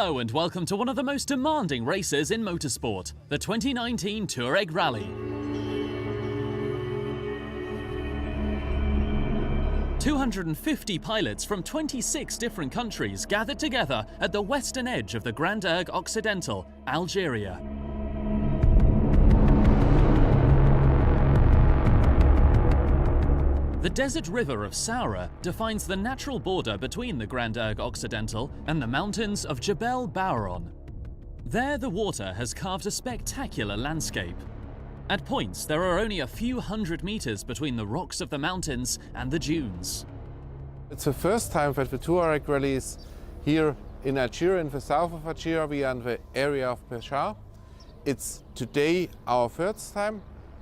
Hello and welcome to one of the most demanding races in motorsport, the 2019 Tuareg Rally. 250 pilots from 26 different countries gathered together at the western edge of the Grand Erg Occidental, Algeria. The desert river of Saura defines the natural border between the Grand Erg Occidental and the mountains of Jebel Bouron. There, the water has carved a spectacular landscape. At points, there are only a few hundred meters between the rocks of the mountains and the dunes. It's the first time that the Tuareg Rally is here in Algeria, in the south of Algeria. We are in the area of Peshawar. It's today our first time,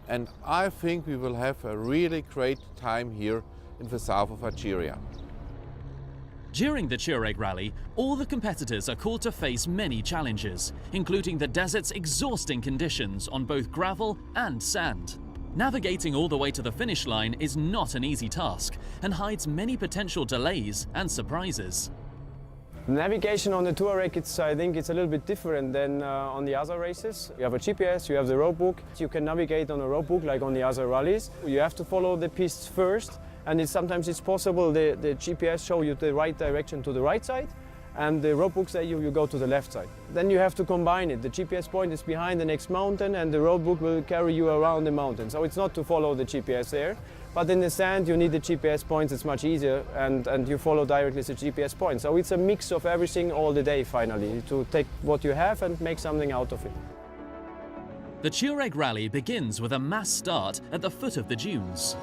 and I think we will have a really great time here in the south of Algeria. During the Tuareg Rally, all the competitors are called to face many challenges, including the desert's exhausting conditions on both gravel and sand. Navigating all the way to the finish line is not an easy task and hides many potential delays and surprises. Navigation on the Tuareg, I think it's a little bit different than on the other races. You have a GPS, you have the roadbook. You can navigate on a roadbook like on the other rallies. You have to follow the pistes first, and sometimes it's possible the GPS show you the right direction to the right side, and the roadbook say you go to the left side. Then you have to combine it. The GPS point is behind the next mountain, and the roadbook will carry you around the mountain. So it's not to follow the GPS there. But in the sand, you need the GPS points, it's much easier, and you follow directly the GPS points. So it's a mix of everything all the day, finally, to take what you have and make something out of it. The Tuareg Rally begins with a mass start at the foot of the dunes.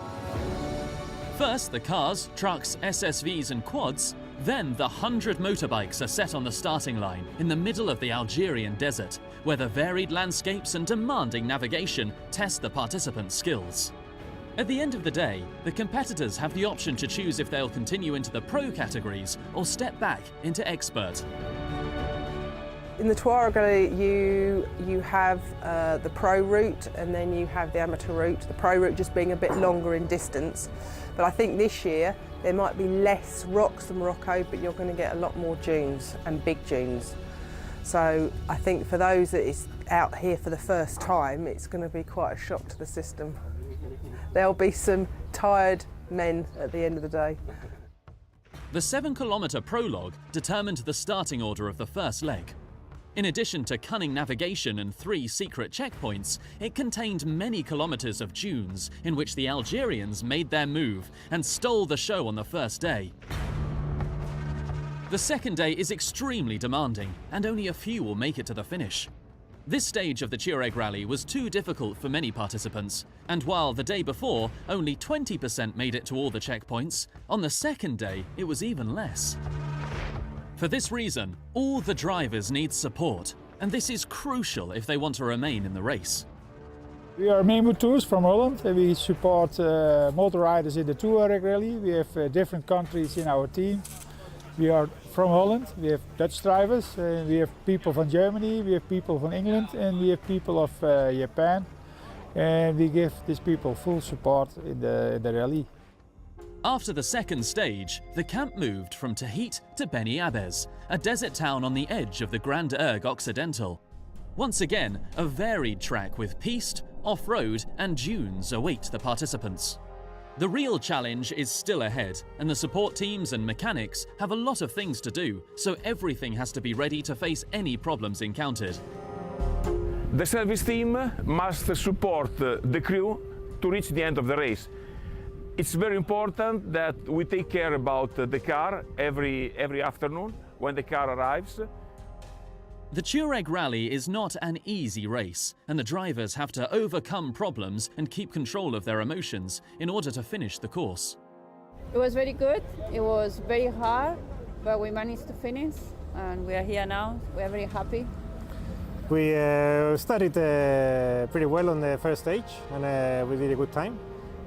First, the cars, trucks, SSVs and quads, then the 100 motorbikes are set on the starting line in the middle of the Algerian desert, where the varied landscapes and demanding navigation test the participants' skills. At the end of the day, the competitors have the option to choose if they'll continue into the pro categories or step back into expert. In the Tuareg Rally, you have the pro route and then you have the amateur route, the pro route just being a bit longer in distance. But I think this year there might be less rocks than Morocco, but you're going to get a lot more dunes and big dunes. So I think for those that is out here for the first time, it's going to be quite a shock to the system. There'll be some tired men at the end of the day. The 7-kilometre prologue determined the starting order of the first leg. In addition to cunning navigation and 3 secret checkpoints, it contained many kilometres of dunes in which the Algerians made their move and stole the show on the first day. The second day is extremely demanding, and only a few will make it to the finish. This stage of the Tuareg Rally was too difficult for many participants, and while the day before only 20% made it to all the checkpoints, on the second day it was even less. For this reason, all the drivers need support, and this is crucial if they want to remain in the race. We are Mahmoud Tours from Holland, and we support motor riders in the Tuareg Rally. We have different countries in our team. We are from Holland, we have Dutch drivers, we have people from Germany, we have people from England, and we have people of Japan. And we give these people full support in the rally. After the second stage, the camp moved from Tahit to Beni Abez, a desert town on the edge of the Grand Erg Occidental. Once again, a varied track with piste, off-road and dunes await the participants. The real challenge is still ahead, and the support teams and mechanics have a lot of things to do, so everything has to be ready to face any problems encountered. The service team must support the crew to reach the end of the race. It's very important that we take care about the car every afternoon when the car arrives. The Tuareg Rally is not an easy race, and the drivers have to overcome problems and keep control of their emotions in order to finish the course. It was very good. It was very hard, but we managed to finish, and we are here now. We are very happy. We started pretty well on the first stage, and we did a good time.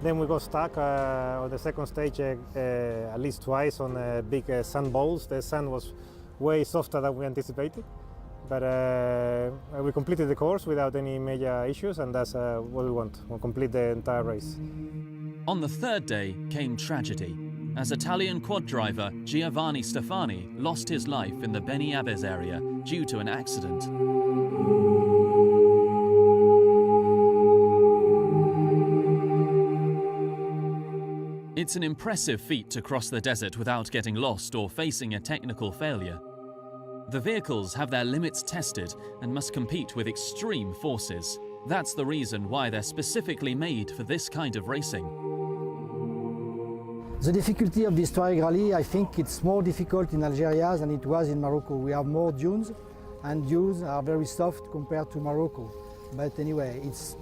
Then we got stuck on the second stage at least twice on big sand balls. The sand was way softer than we anticipated. But we completed the course without any major issues, and that's what we want. We'll complete the entire race. On the third day came tragedy. as Italian quad driver Giovanni Stefani lost his life in the Beni Abbes area due to an accident. It's an impressive feat to cross the desert without getting lost or facing a technical failure. The vehicles have their limits tested and must compete with extreme forces. That's the reason why they're specifically made for this kind of racing. The difficulty of this Tuareg Rally, I think it's more difficult in Algeria than it was in Morocco. We have more dunes, and dunes are very soft compared to Morocco. But anyway, it's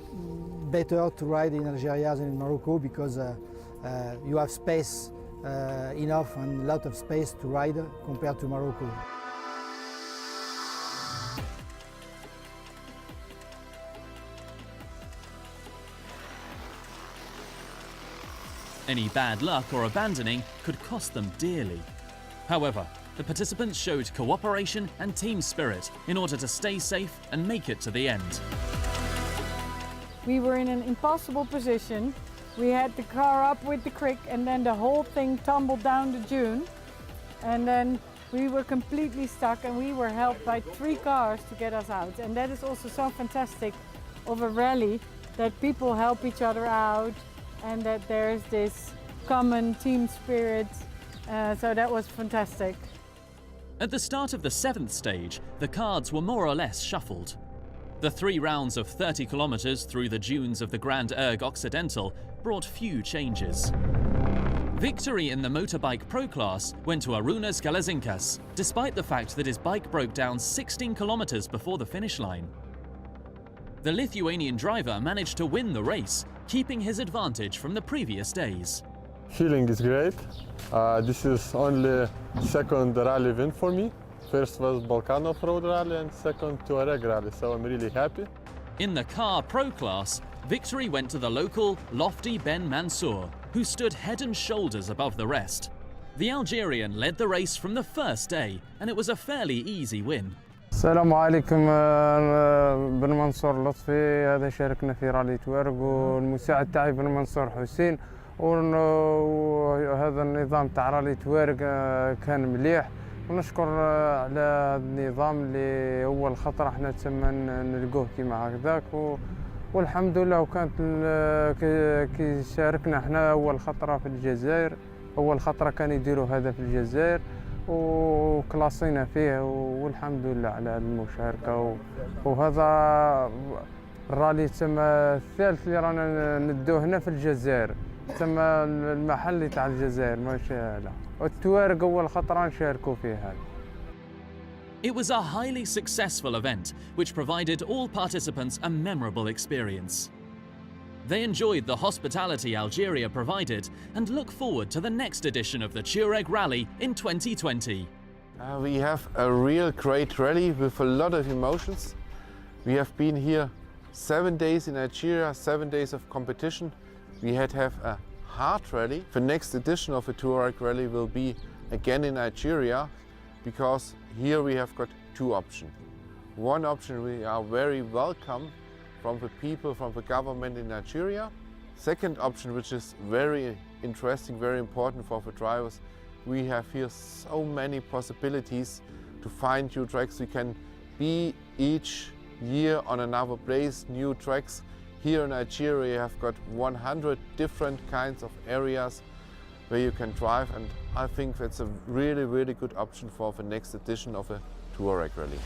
better to ride in Algeria than in Morocco because you have space enough and a lot of space to ride compared to Morocco. Any bad luck or abandoning could cost them dearly. However, the participants showed cooperation and team spirit in order to stay safe and make it to the end. We were in an impossible position. We had the car up with the crick and then the whole thing tumbled down the dune. And then we were completely stuck and we were helped by 3 cars to get us out. And that is also so fantastic of a rally, that people help each other out and that there's this common team spirit. So that was fantastic. At the start of the 7th stage, the cards were more or less shuffled. The 3 rounds of 30 kilometers through the dunes of the Grand Erg Occidental brought few changes. Victory in the motorbike pro class went to Arūnas Gelezinkas, despite the fact that his bike broke down 16 kilometers before the finish line. The Lithuanian driver managed to win the race, keeping his advantage from the previous days. Feeling is great. This is only second rally win for me. First was Balkan Off-Road Rally and second Tuareg Rally, so I'm really happy. In the car pro class, victory went to the local Lofty Ben Mansour, who stood head and shoulders above the rest. The Algerian led the race from the first day, and it was a fairly easy win. السلام عليكم. بن منصور لطفي، هذا شاركنا في رالي توارق، والمساعد تاعي بن منصور حسين، وهذا النظام تاع رالي توارق كان مليح، ونشكر على هذا النظام اللي أول خطرة احنا تسمى نلقوه كيما هكذاك، والحمد لله. وكانت كي شاركنا احنا أول خطرة في الجزائر، أول خطرة كان يديروا هذا في الجزائر وكلاصينا فيه، والحمد لله على هذه المشاركة. وهذا الرالي تسمى الثالث اللي رانا ندوه هنا في الجزائر، تسمى المحلي تاع الجزائر ماشي هذا، والتوارق أول خطرة نشاركوا فيه هذا. It was a highly successful event, which provided all participants a memorable experience. They enjoyed the hospitality Algeria provided and look forward to the next edition of the Tuareg Rally in 2020. We have a real great rally with a lot of emotions. We have been here 7 days in Algeria, 7 days of competition. We had to have a hard rally. The next edition of the Tuareg Rally will be again in Algeria, because here we have got 2 options. One option, we are very welcome from the people, from the government in Algeria. Second option, which is very interesting, very important for the drivers, we have here so many possibilities to find new tracks. We can be each year on another place, new tracks. Here in Algeria you have got 100 different kinds of areas where you can drive, and I think that's a really, really good option for the next edition of a Tuareg Rally.